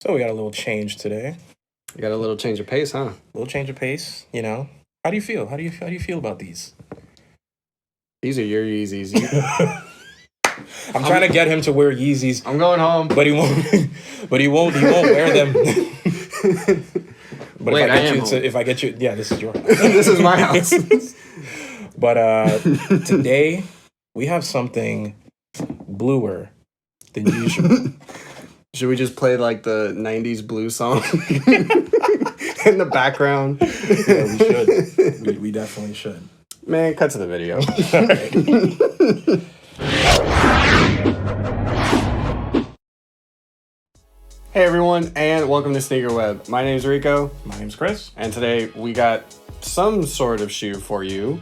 So we got a little change today. You got a little change of pace, huh? A little change of pace, you know. How do you feel? How do you feel about these? These are your Yeezys. I'm trying to get him to wear Yeezys, I'm going home. but he won't. But he won't wear them. But Wait, if I get you, yeah, this is your house. This is my house. But today we have something bluer than usual. Should we just play like the 90s blue song in the background? Yeah, we should. We definitely should. Man, cut to the video. Hey everyone, and welcome to Sneaker Web. My name's Rico. My name's Chris. And today we got some sort of shoe for you.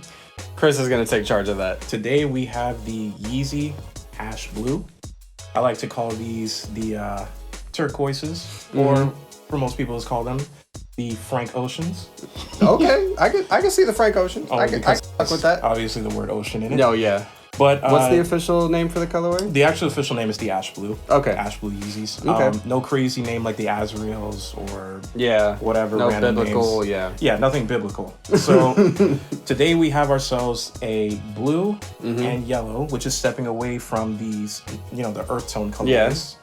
Chris is going to take charge of that. Today we have the Yeezy Ash Blue. I like to call these the turquoises, or for most people, let's call them the Frank Oceans. Okay, I can see the Frank Ocean. I can fuck with that. Obviously, the word ocean in it. No, yeah. But what's the official name for the colorway? The actual official name is the Ash Blue. Okay. Ash Blue Yeezys. Okay. No crazy name like the Azraels or yeah, whatever. no random biblical. names. Yeah. Yeah, nothing biblical. So today we have ourselves a blue and yellow, which is stepping away from these, the earth tone colors. Yes.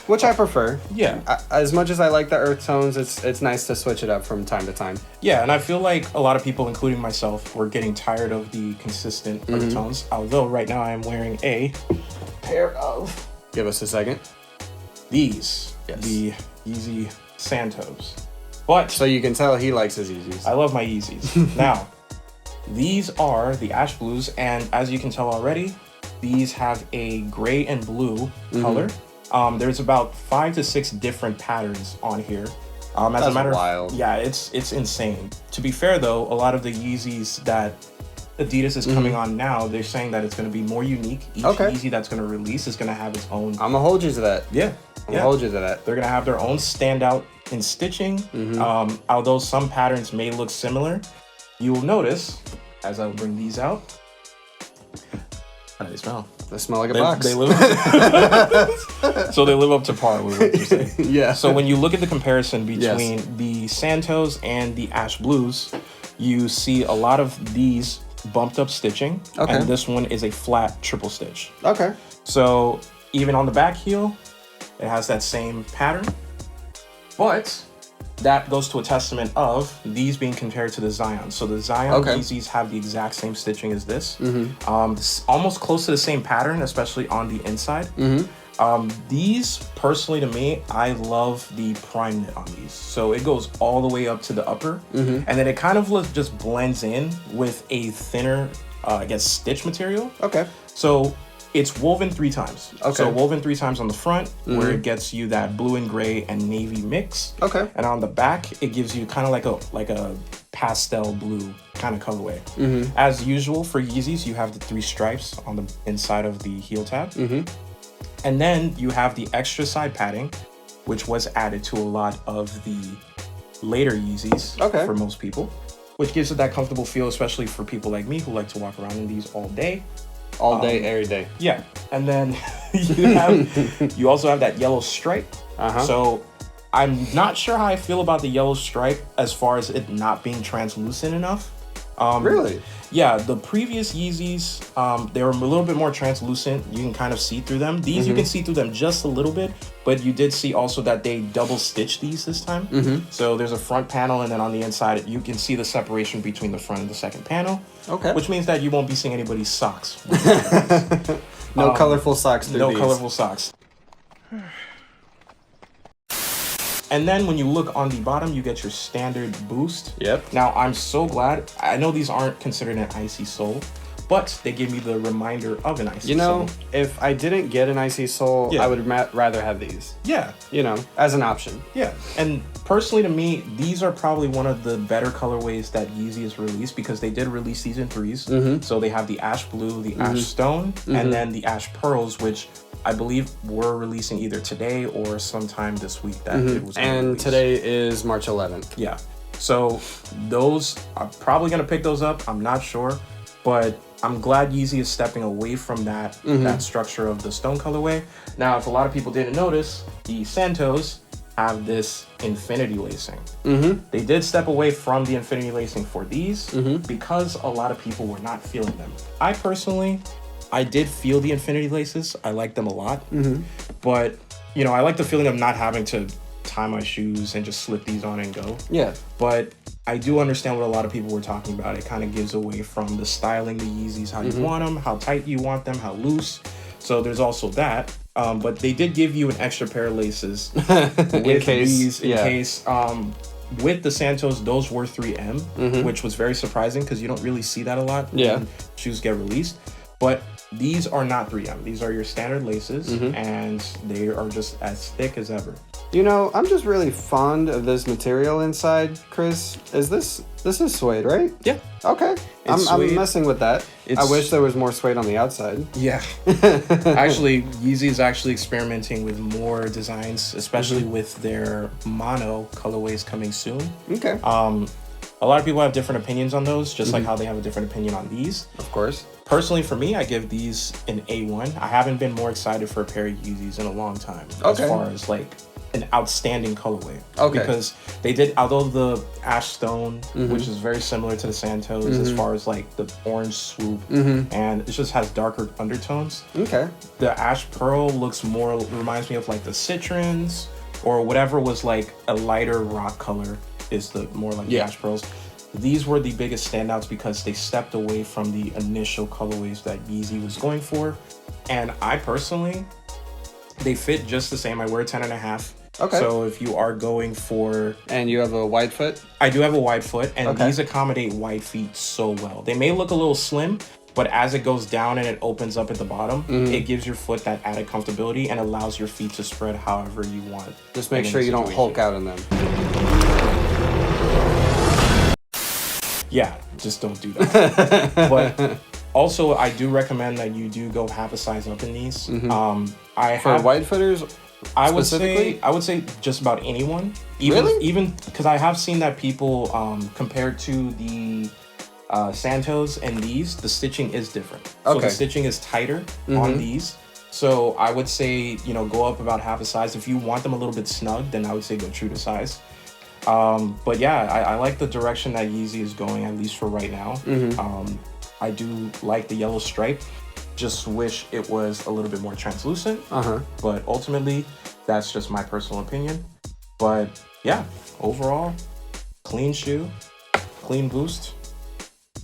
Which I prefer. Yeah. As much as I like the earth tones, it's nice to switch it up from time to time. Yeah, and I feel like a lot of people, including myself, were getting tired of the consistent earth tones. Although right now I am wearing a pair of... Give us a second. These. Yes. The Yeezy Santos. But... So you can tell he likes his Yeezys. I love my Yeezys. Now, these are the Ash Blues, and as you can tell already, these have a gray and blue color. There's about 5 to 6 different patterns on here. That's wild. Yeah, it's insane. To be fair though, a lot of the Yeezys that Adidas is coming on now, they're saying that it's going to be more unique. Each Yeezy that's going to release is going to have its own. I'm gonna hold you to that. Yeah, I'm gonna hold you to that. They're going to have their own standout in stitching. Although some patterns may look similar, you will notice as I bring these out. How do they smell? They smell like a box. They live so they live up to par with what you're saying. Yeah. So when you look at the comparison between the Santos and the Ash Blues, you see a lot of these bumped up stitching. Okay. And this one is a flat triple stitch. Okay. So even on the back heel, it has that same pattern. But that goes to a testament of these being compared to the Zion. So the Zion Yeezys have the exact same stitching as this. Almost close to the same pattern, especially on the inside. These, personally to me, I love the prime knit on these. So it goes all the way up to the upper. And then it kind of just blends in with a thinner, stitch material. Okay. So it's woven 3 times. Okay. So woven 3 times on the front, where it gets you that blue and gray and navy mix. Okay. And on the back, it gives you kind of like a pastel blue kind of colorway. As usual for Yeezys, you have the 3 stripes on the inside of the heel tab. And then you have the extra side padding, which was added to a lot of the later Yeezys for most people, which gives it that comfortable feel, especially for people like me who like to walk around in these all day. All day, every day. Yeah, and then you also have that yellow stripe. So I'm not sure how I feel about the yellow stripe as far as it not being translucent enough. Really? Yeah, the previous Yeezys, they were a little bit more translucent. You can kind of see through them. These, you can see through them just a little bit, but you did see also that they double stitched these this time. So there's a front panel, and then on the inside, you can see the separation between the front and the second panel. Okay. Which means that you won't be seeing anybody's socks. No colorful socks through these. Colorful socks. And then when you look on the bottom, you get your standard boost. Yep. Now, I'm so glad. I know these aren't considered an icy sole, but they give me the reminder of an icy sole. If I didn't get an icy sole, I would rather have these. Yeah. As an option. Yeah. And personally to me, these are probably one of the better colorways that Yeezy has released, because they did release these in 3s. So they have the Ash Blue, the Ash Stone, and then the Ash Pearls, which I believe we're releasing either today or sometime this week. And today is March 11th. Yeah. So those, I'm probably going to pick those up. I'm not sure. But I'm glad Yeezy is stepping away from that structure of the stone colorway. Now, if a lot of people didn't notice, the Santos have this infinity lacing. They did step away from the infinity lacing for these because a lot of people were not feeling them. I personally, I did feel the infinity laces. I like them a lot. But, you know, I like the feeling of not having to tie my shoes and just slip these on and go. Yeah. But I do understand what a lot of people were talking about. It kind of gives away from the styling the Yeezys, how you want them, how tight you want them, how loose. So there's also that. But they did give you an extra pair of laces with in case. With the Santos, those were 3M, which was very surprising because you don't really see that a lot when shoes get released. But these are not 3M. These are your standard laces, and they are just as thick as ever. You know, I'm just really fond of this material inside, Chris. This is suede, right? Yeah. Okay. I'm messing with that. I wish there was more suede on the outside. Yeah. Actually, Yeezy is actually experimenting with more designs, especially with their mono colorways coming soon. Okay. A lot of people have different opinions on those, just like how they have a different opinion on these. Of course. Personally, for me, I give these an A1. I haven't been more excited for a pair of Yeezys in a long time. As far as like an outstanding colorway. Because they did, although the Ash Stone, which is very similar to the Santos as far as like the orange swoop, and it just has darker undertones. Okay. The Ash Pearl reminds me of like the Citrons or whatever was like a lighter rock color is the more like the Ash Pearls. These were the biggest standouts because they stepped away from the initial colorways that Yeezy was going for. And I personally, they fit just the same. I wear a 10.5. Okay. So if you are going for... And you have a wide foot? I do have a wide foot, and these accommodate wide feet so well. They may look a little slim, but as it goes down and it opens up at the bottom, it gives your foot that added comfortability and allows your feet to spread however you want. Just make sure you don't Hulk out in them. Yeah, just don't do that. But also, I do recommend that you do go half a size up in these. For wide footers, I would say just about anyone. Even because I have seen that people compared to the Santos and these, the stitching is different. So the stitching is tighter on these. So I would say, you know, go up about half a size. If you want them a little bit snug, then I would say go true to size. But yeah, I like the direction that Yeezy is going, at least for right now. I do like the yellow stripe. Just wish it was a little bit more translucent. But ultimately, that's just my personal opinion. But yeah, overall, clean shoe, clean boost,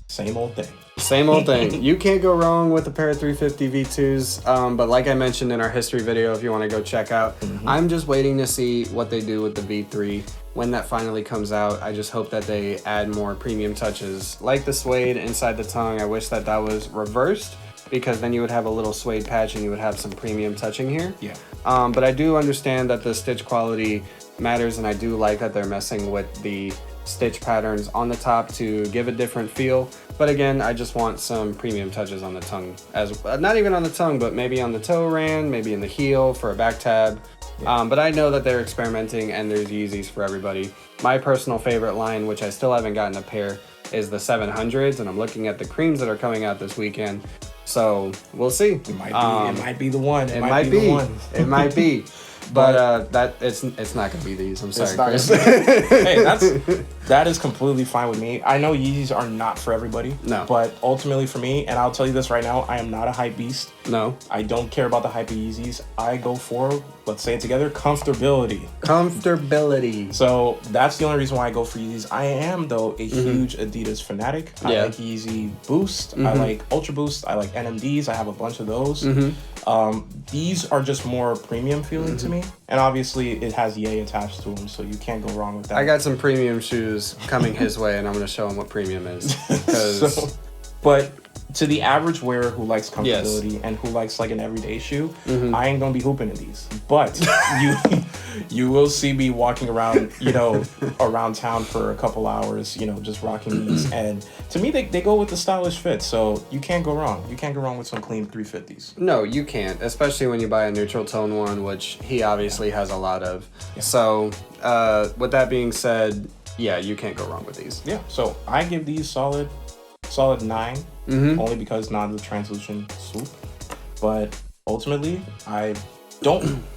same old thing. Same old thing. You can't go wrong with a pair of 350 V2s. But like I mentioned in our history video, if you want to go check out, I'm just waiting to see what they do with the V3. When that finally comes out, I just hope that they add more premium touches. Like the suede inside the tongue, I wish that was reversed, because then you would have a little suede patch and you would have some premium touching here. Yeah. But I do understand that the stitch quality matters, and I do like that they're messing with the stitch patterns on the top to give a different feel. But again, I just want some premium touches on the tongue, as not even on the tongue, but maybe on the toe rand, maybe in the heel for a back tab. But I know that they're experimenting, and there's Yeezys for everybody. My personal favorite line, which I still haven't gotten a pair, is the 700s, and I'm looking at the creams that are coming out this weekend. So we'll see. It might be the one. It might be the one. It might be. But it's not gonna be these. I'm sorry, Chris. Hey, that is completely fine with me. I know Yeezys are not for everybody. No. But ultimately for me, and I'll tell you this right now, I am not a hype beast. No. I don't care about the hype of Yeezys. I go for, let's say it together, comfortability. Comfortability. So that's the only reason why I go for Yeezys. I am, though, a huge Adidas fanatic. I like Yeezy Boost. I like Ultra Boost. I like NMDs. I have a bunch of those. These are just more premium feeling to me. And obviously, it has Ye attached to them, so you can't go wrong with that. I got some premium shoes coming his way, and I'm going to show him what premium is. But to the average wearer who likes comfortability and who likes like an everyday shoe, I ain't gonna be hooping in these. But you will see me walking around, you know, around town for a couple hours, you know, just rocking these. And to me, they go with the stylish fit. So you can't go wrong. You can't go wrong with some clean 350s. No, you can't, especially when you buy a neutral tone one, which he obviously has a lot of. So with that being said, yeah, you can't go wrong with these. Yeah, so I give these solid 9, only because not the translucent swoop. But ultimately, I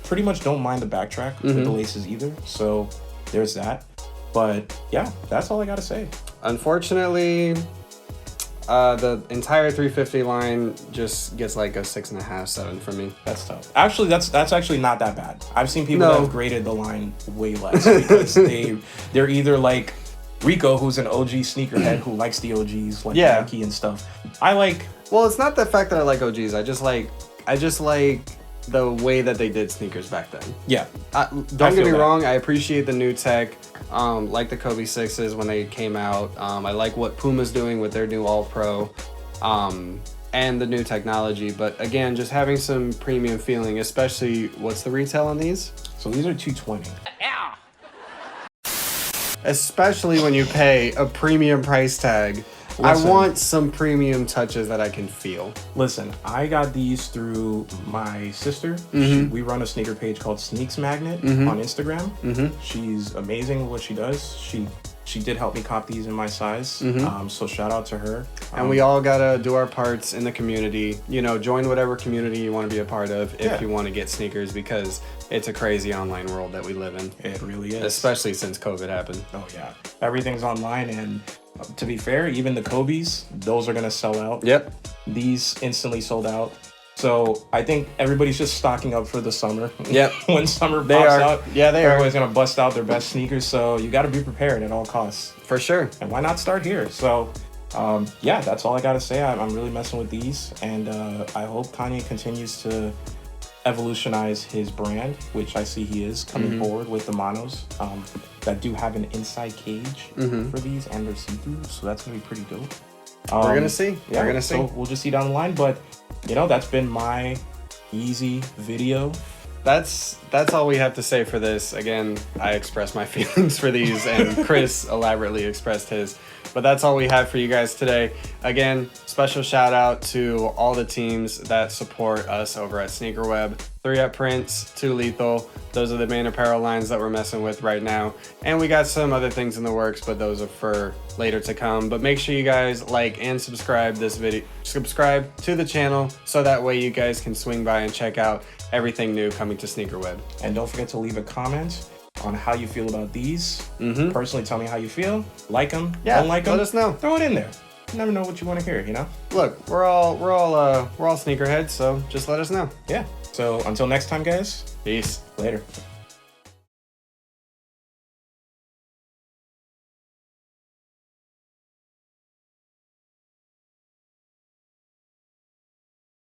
pretty much don't mind the backtrack with the laces either. So there's that. But yeah, that's all I gotta say. Unfortunately, the entire 350 line just gets like a 6.5, 7 from me. That's tough. Actually, that's actually not that bad. I've seen people that have graded the line way less because they're either like Rico, who's an OG sneakerhead who likes the OGs like Nike and stuff. Well, it's not the fact that I like OGs. I just like the way that they did sneakers back then. Yeah. Don't get me wrong. I appreciate the new tech. Like the Kobe 6s when they came out. I like what Puma's doing with their new All Pro, and the new technology. But again, just having some premium feeling, especially what's the retail on these? So these are $220. Especially when you pay a premium price tag. Listen, I want some premium touches that I can feel. Listen, I got these through my sister. We run a sneaker page called Sneaks Magnet on Instagram. She's amazing with what she does. She did help me cop these in my size. So shout out to her. And we all gotta do our parts in the community. You know, join whatever community you want to be a part of if you want to get sneakers, because it's a crazy online world that we live in. It really is. Especially since COVID happened. Oh yeah. Everything's online, and to be fair, even the Kobe's, those are gonna sell out. Yep. These instantly sold out. So I think everybody's just stocking up for the summer. Yep. When summer pops out, everybody's gonna bust out their best sneakers. So you got to be prepared at all costs. For sure. And why not start here? So, yeah, that's all I gotta say. I'm really messing with these, and I hope Kanye continues to evolutionize his brand, which I see he is coming forward with the monos that do have an inside cage for these, and they're see-through. So that's gonna be pretty dope. We're gonna see. Yeah, we're gonna see. So we'll just see down the line. But you know, that's been my Yeezy video. That's all we have to say for this. Again, I expressed my feelings for these, and Chris elaborately expressed his. But that's all we have for you guys today. Again, special shout out to all the teams that support us over at SneakerWeb. 3 at Prince, 2 Lethal. Those are the main apparel lines that we're messing with right now. And we got some other things in the works, but those are for later to come. But make sure you guys like and subscribe this video. Subscribe to the channel so that way you guys can swing by and check out everything new coming to SneakerWeb. And don't forget to leave a comment on how you feel about these. Personally, tell me how you feel. Like them, don't like them. Let us know. Throw it in there. You never know what you want to hear, you know? Look, we're all sneakerheads, so just let us know. Yeah. So until next time, guys. Peace. Later.